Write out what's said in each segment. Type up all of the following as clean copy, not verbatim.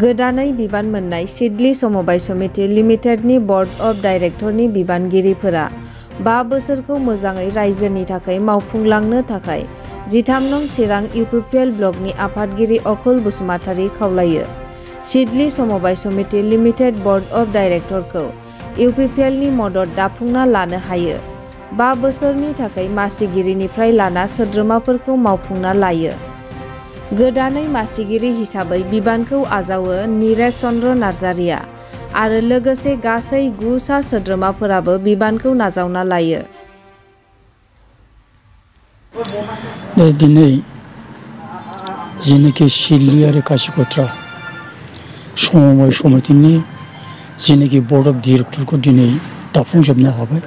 गोदानै बिबान मोननाय सिडली समबाय समिति लिमिटेडनि बर्ड अफ डाइरेक्टरनि बिबानगिरिफोरा 5 बोसोरखौ मोजाङै रायजोनि थाखाय मावफुंलांनो थाखाय 13 नं चिरां इउपिपिएल ब्लकनि आफादगिरि अकुल बसुमतारी खावलायो। सिडली समबाय समिति लिमिटेड बर्ड अफ डाइरेक्टरखौ इउपिपिएलनि मदद दाफुंना लानो हायो। 5 बोसोरनि थाखाय मासिगिरिनिफ्राय लाना सोद्रोमाफोरखौ मावफुंना लायो। गोदानै मासिगिरि हिसाबै बिबानखौ आजावो नीरज चन्द्र नार्जारिया आरो लोगोसे गासै 9 सा सोद्रोमाफोराबो बिबानखौ नाजावना लायो। दिनै जेनेखि सिडली आरो कासिकत्रा समबाय समितिनि जेनेखि बर्ड अफ डाइरेक्टरखौ दिनै दाफुंजोबनो हाबाय।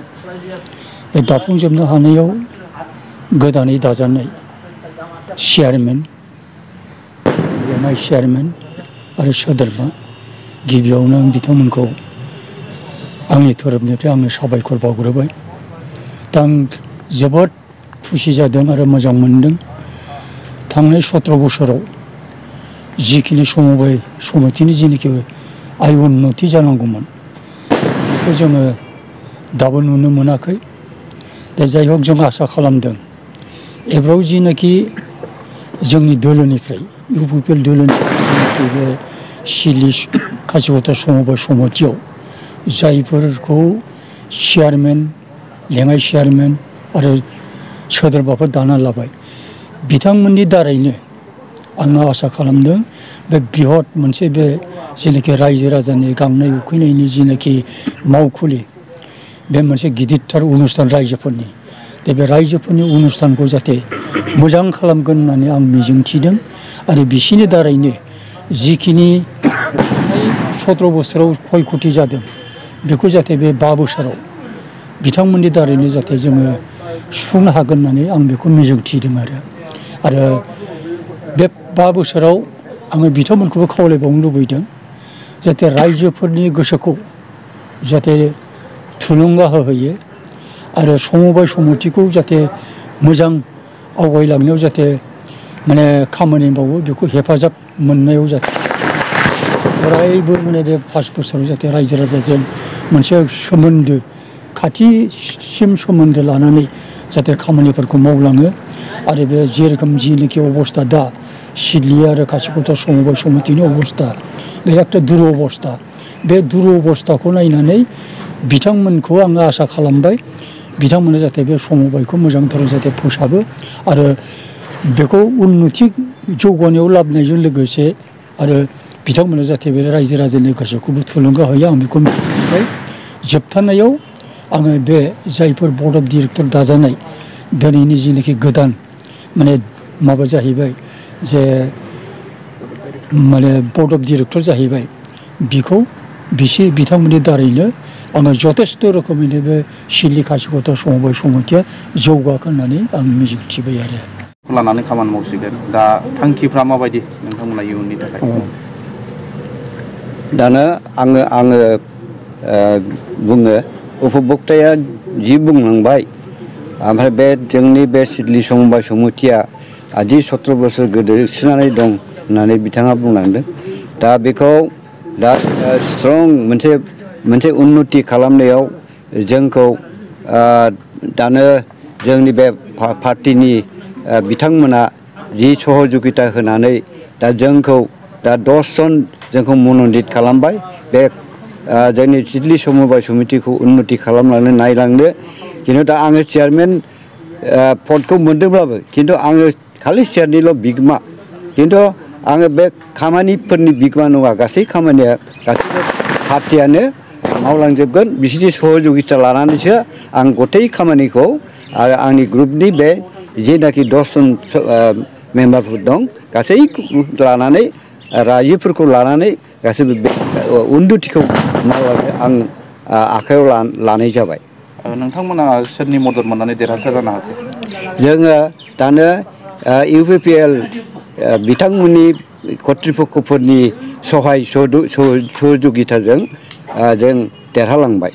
बे दाफुंजोबनो हानायाव गोदानै दाजानाय चेयारमेन, चेयारमेन आरो सोद्रोमा गिबियावनो आं बिथांमोनखौ आंनि तरफनिफ्राय आङो साबायखर बावग्रोबाय। दा आं जोबोद खुसि जादों आरो मोजां मोनदों। थांनाय 17 बोसोराव जिखिनि समबाय समितिनि जेनेखि आय उन्नति जानांगौमोन बेखौ जोङो दाबो नुनो मोनाखै। दा जाय हक जों आसा खालामदों एबाराव जिनाखि जोंनि दोलोनिफ्राय इउपिपिएल दोलोनिफ्राय बे सिडली कासिकत्रा समबाय समितियाव जायफोरखौ चेयारमेन, लेङाइ चेयारमेन आरो सोद्रोमाफोर दाना लाबाय बिथांमोननि दारैनो आङो आसा खालामदों बे बृहत मोनसे बे जेनाखि रायजो राजानि गांनाय उखैनायनि जेनाखि मावखुलि बे मोनसे गिदिरथार अनुस्थान रायजोफोरनि बे रायजोफोरनि अनुस्थानखौ जाहाथे मोजां खालामगोन होननानै आं मिजिंथिदों आरो बिसिनि दारैनो जिखिनि 17 बोसोराव खय खथि जादों बेखौ जाहाथे बे 5 बोसोराव बिथांमोननि दारैनो जाहाथे जोङो सुफुंनो हागोन होननानै आं बेखौ मिजिंथिदों आरो बे 5 बोसोराव आङो बिथांमोनखौबो खावलायबावनो लुबैदों जाहाथे रायजोफोरनि गोसोखौ जाहाथे थुलुंगा होहोयो आरो समबाय समितिखौ जाहाथे मोजां आवगायलांनायाव जाहाथे माने खामानि मावो बेखौ हेफाजाब मोननायाव जाहाथे अरायबो माने बे 5 बोसोराव जाहाथे रायजो राजाजों मोनसे सोमोन्दो खाथिसिम सोमोन्दो लानानै जाहाथे खामानिफोरखौ मावलाङो आरो बे जेरोखोम जिनेखि अबस्था दा सिडली आरो कासिकत्रा समबाय समितिनि अबस्था बे একটা दुर अबस्था बे दुर अबस्थाखौ नायनानै बिथांमोनखौ आङो आसा खालामबाय बिथांमोना जाहाथे बे समबायखौ मोजांथारै जाहाथे फोसाबो आरो बेखौ उन्नति जौगानायाव लाबोनायजों लोगोसे आरो बिथांमोना जाहाथे बे रायजो राजानि गोसोखौबो थुलुंगा होयो आं बेखौ मिथिबाय। जोबथारनायाव आङो बे जायफोर बर्ड अफ डाइरेक्टर दाजानाय दिनैनि जेनाखि गोदान माने माबा जाहैबाय जे माने बर्ड अफ डाइरेक्टर जाहैबाय बिखौ बिथांमोननि दारैनो आङो जथेस्थ रोखोमैनो बे सिडली कासिकत्रा समबाय समितिया जौगागोन होननानै आं मिजिंथिबाय आरो लानानै खामानि मावसिगोन। दा थांखिफ्रा माबायदि नोंथांमोना इयुननि थाखाय? दानो आङो बुङो उपभक्ताया जि बुंलांबाय ओमफ्राय बे जोंनि बे सिडली समबाय समितिया आजि 17 बोसोर गोदोसोनानै दं होननानै बिथाङा बुंलांदों। दा बेखौ दा स्ट्रं मोनसे उन्नति खालामनायाव जोंखौ दानो जोंनि बे पार्टिनि बिथांमोना जि सहजुगिता होनानै दा जोंखौ दा 10 जन जोंखौ मन'नित खालामबाय बे जोंनि सिडली समबाय समितिखौ उन्नति खालामलांनो नायलांनो। खिन्थु दा आङो चेयारमेन पदखौ मोनदोंब्लाबो खिन्थु आङो खालि चेयारनिल' बिगोमा खिन्थु आङो बे खामानिफोरनि बिगोमा नङा। गासै खामानिया गासैबो पार्टियानो मावलांजोबगोन बिसोरनि सहजुगिता लानानैसो आं गथै खामानिखौ आरो आंनि ग्रुपनि बे जेनाखि 10 जन मेम्बारफोर दं गासैखौ लानानै रायजोफोरखौ लानानै गासैबो उन्नतिखौ मावलांनो आं आखायाव लानाय जाबाय। नोंथांमोना सोरनि मदद मोननानै देरहासार जानो हाखो? जोङो दानो इउपिपिएल बिथांमोननि कर्तृपक्षफोरनि सहाय सहजुगिताजों जों देरहालांबाय।